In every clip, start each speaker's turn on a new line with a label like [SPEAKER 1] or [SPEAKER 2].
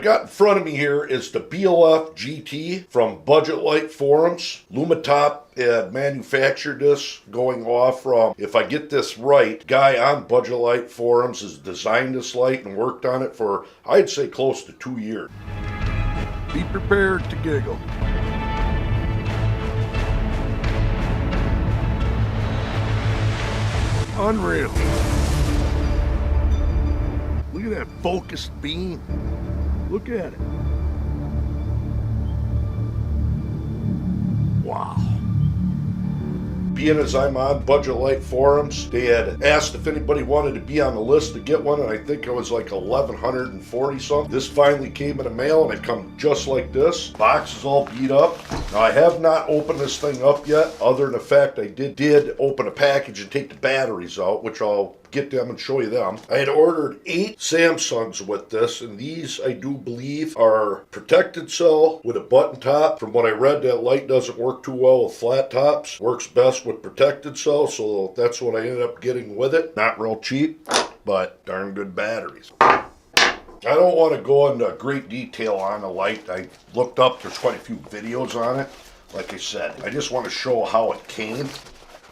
[SPEAKER 1] got in front of me here is the BLF GT from Budget Light Forums. Lumitop had manufactured this, going off from, if I get this right, guy on Budget Light Forums has designed this light and worked on it for, I'd say, close to 2 years. Be prepared to giggle. Unreal. Look at that focused beam. Look at it. Wow. Being as I'm on Budget Light Forums, they had asked if anybody wanted to be on the list to get one, and I think it was like 1,140 something. This finally came in the mail, and it come just like this. Box is all beat up. Now, I have not opened this thing up yet, other than the fact I did open a package and take the batteries out, which I'll get them and show you them. I had ordered 8 Samsungs with this, and these I do believe are protected cell with a button top. From what I read, that light doesn't work too well with flat tops. Works best with protected cell, so that's what I ended up getting with it. Not real cheap, but darn good batteries. I don't want to go into great detail on the light. I looked up, there's quite a few videos on it. Like I said, I just want to show how it came.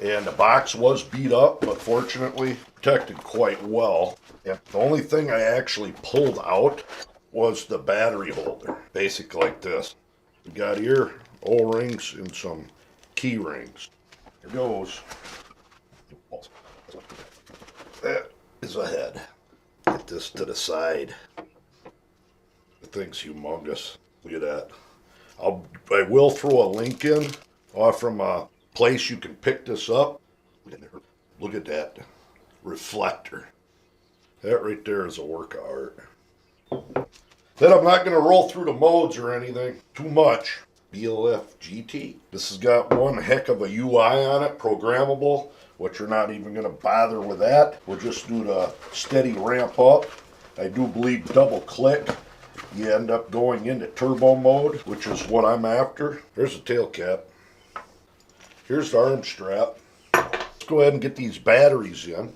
[SPEAKER 1] And the box was beat up, but fortunately protected quite well. And the only thing I actually pulled out was the battery holder. Basic like this. We got here O-rings and some key rings. There goes. That is a head. Get this to the side. The thing's humongous. Look at that. I will throw a link in from a place you can pick this up. Look at that reflector. That right there is a work of art. Then I'm not going to roll through the modes or anything too much. BLF GT. This has got one heck of a UI on it, programmable, which you're not even going to bother with that. We'll just do the steady ramp up. I do believe double click, you end up going into turbo mode, which is what I'm after. There's the tail cap. Here's the arm strap. Let's go ahead and get these batteries in.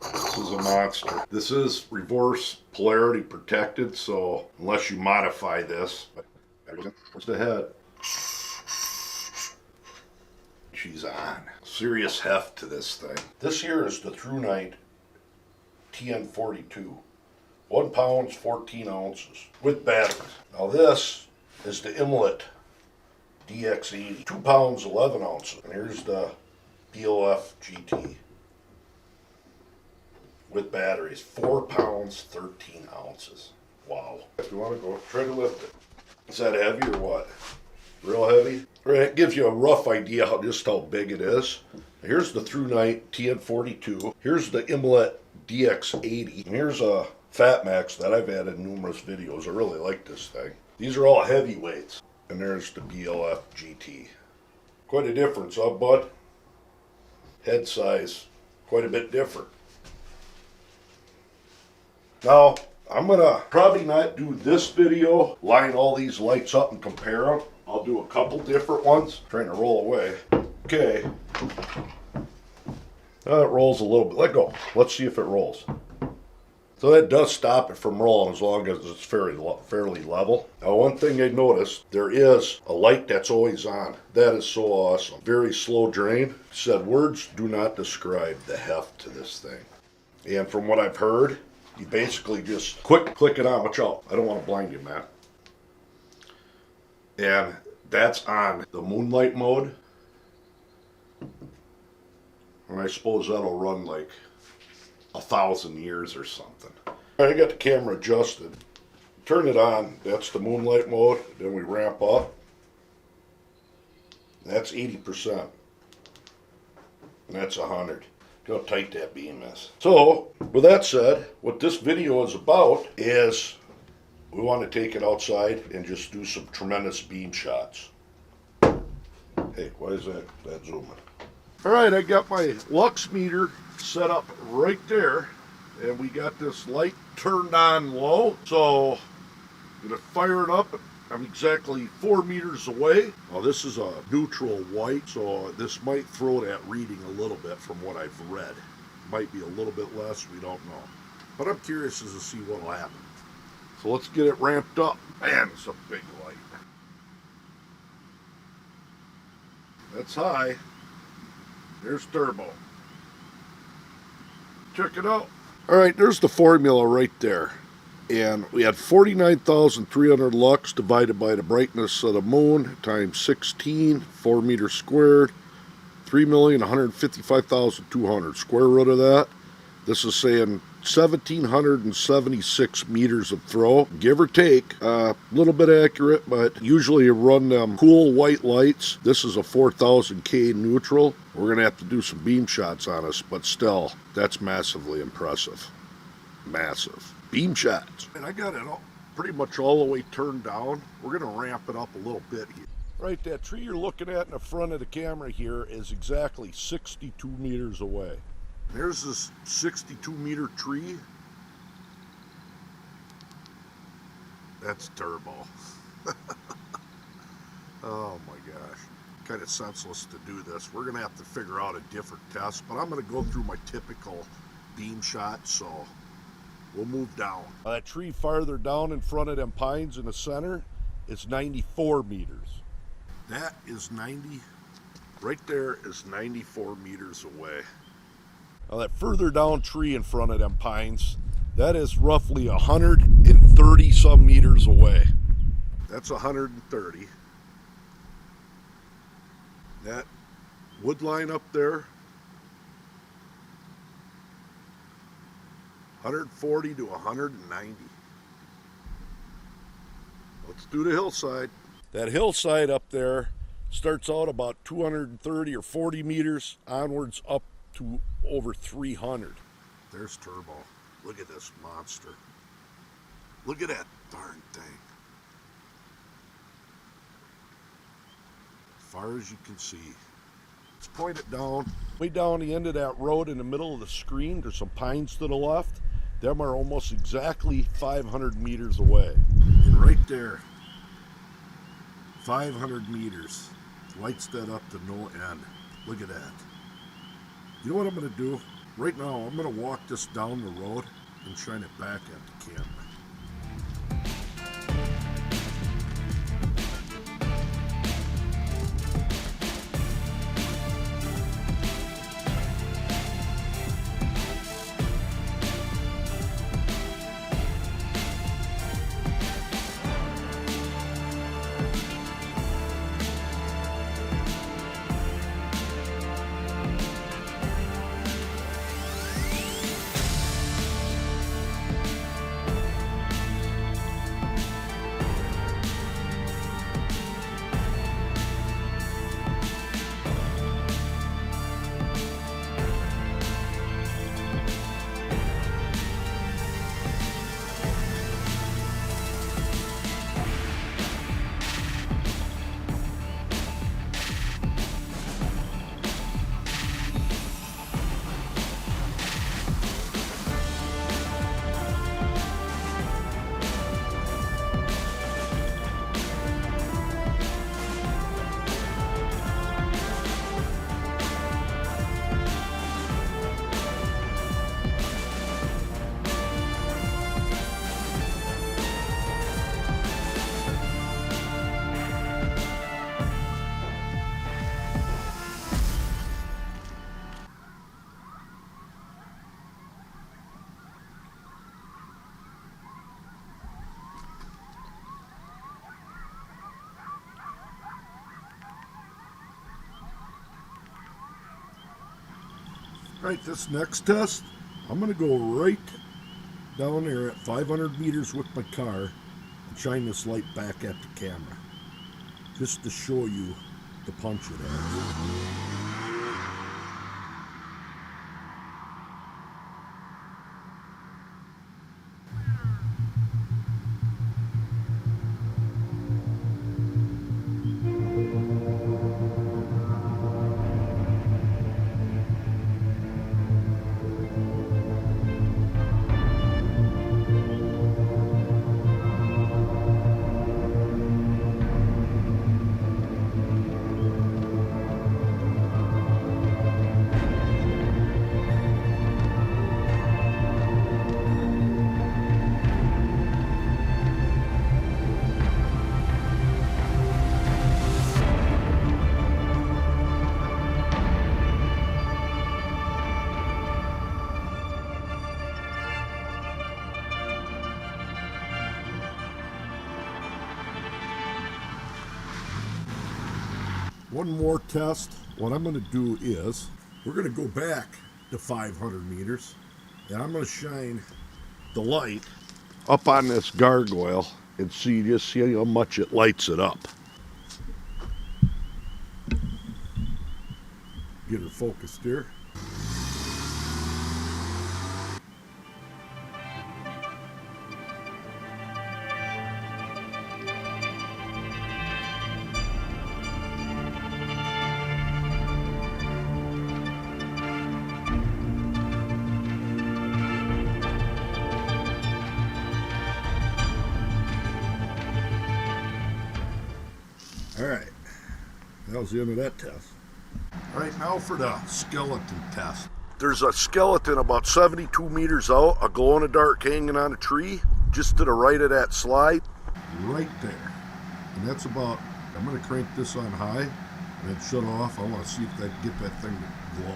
[SPEAKER 1] This is a monster. This is reverse polarity protected, so unless you modify this. Where's the head? She's on. Serious heft to this thing. This here is the TrueNight TN42. 1 pound, 14 ounces with batteries. Now this is the Imlet DX80, 2 pounds, 11 ounces. And here's the BLF GT with batteries, 4 pounds, 13 ounces. Wow. If you want to go, try to lift it. Is that heavy or what? Real heavy? Right, it gives you a rough idea just how big it is. Here's the TrueNight TN42. Here's the Imlet DX80. And here's a Fat Max that I've had in numerous videos. I really like this thing. These are all heavyweights. And there's the BLF GT. Quite a difference, huh, bud? Head size, quite a bit different. Now, I'm gonna probably not do this video, line all these lights up and compare them. I'll do a couple different ones. Trying to roll away. Okay. It rolls a little bit. Let go. Let's see if it rolls. So that does stop it from rolling as long as it's fairly level. Now, one thing I noticed, there is a light that's always on. That is so awesome. Very slow drain. Said words do not describe the heft to this thing. And from what I've heard, you basically just click it on. Watch out. I don't want to blind you, Matt. And that's on the moonlight mode. And I suppose that'll run like 1,000 years or something. I got the camera adjusted. Turn it on. That's the moonlight mode. Then we ramp up. That's 80%. And that's 100. Look how tight that beam is. So, with that said, what this video is about is we want to take it outside and just do some tremendous beam shots. Hey, why is that zooming? Alright, I got my lux meter set up right there, and we got this light turned on low, so I'm going to fire it up. I'm exactly 4 meters away. Now this is a neutral white, so this might throw that reading a little bit from what I've read. Might be a little bit less, we don't know. But I'm curious as to see what will happen. So let's get it ramped up. Man, it's a big light. That's high. There's turbo. Check it out. All right, there's the formula right there. And we had 49,300 lux divided by the brightness of the moon times 16, 4 meters squared, 3,155,200. Square root of that. This is saying 1,776 meters of throw, give or take. A little bit accurate, but usually you run them cool white lights. This is a 4,000K neutral. We're going to have to do some beam shots on us, but still, that's massively impressive. Massive. Beam shots. And I got it all, pretty much all the way turned down. We're going to ramp it up a little bit here. Right, that tree you're looking at in the front of the camera here is exactly 62 meters away. There's this 62 meter tree. That's turbo. Oh my gosh. Kind of senseless to do this. We're going to have to figure out a different test, but I'm going to go through my typical beam shot, so we'll move down. That tree farther down in front of them pines in the center is 94 meters. That is 90, right there is 94 meters away. Now that further down tree in front of them pines, that is roughly 130 some meters away. That's 130. That wood line up there, 140 to 190. Let's do the hillside. That hillside up there starts out about 230 or 40 meters onwards up to over 300. There's turbo. Look at this monster. Look at that darn thing. As far as you can see. Let's point it down. Way down the end of that road in the middle of the screen, there's some pines to the left. Them are almost exactly 500 meters away. And right there, 500 meters. Lights that up to no end. Look at that. You know what I'm going to do? Right now, I'm going to walk this down the road and shine it back at the camera. Right, this next test, I'm going to go right down there at 500 meters with my car and shine this light back at the camera, just to show you the punch it has. one more test. What I'm going to do is we're going to go back to 500 meters, and I'm going to shine the light up on this gargoyle and see how much it lights it up. Get her focused here. Alright, that was the end of that test. Alright, now for the skeleton test. There's a skeleton about 72 meters out, a glow-in-the-dark hanging on a tree, just to the right of that slide. Right there. And that's about, I'm going to crank this on high and then shut off. I want to see if I can get that thing to glow.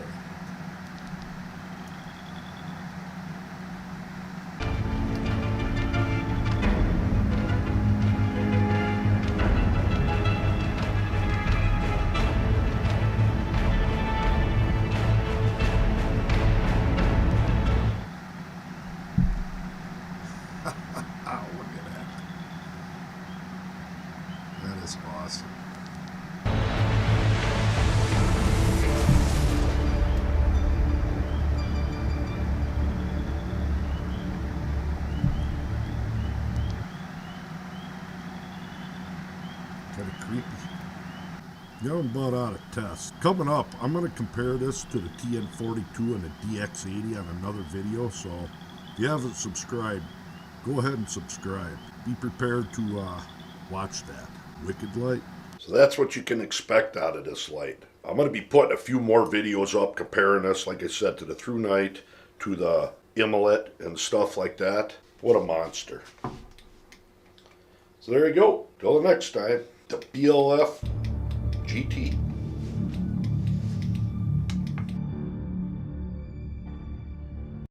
[SPEAKER 1] Oh, look at that. That is awesome. Kind of creepy. Now I'm about out of tests. Coming up, I'm going to compare this to the TN42 and the DX80 on another video, so if you haven't subscribed, go ahead and subscribe. Be prepared to watch that. Wicked light. So that's what you can expect out of this light. I'm going to be putting a few more videos up comparing this, like I said, to the Through Night, to the Immolate and stuff like that. What a monster. So there you go. Till the next time, the BLF GT.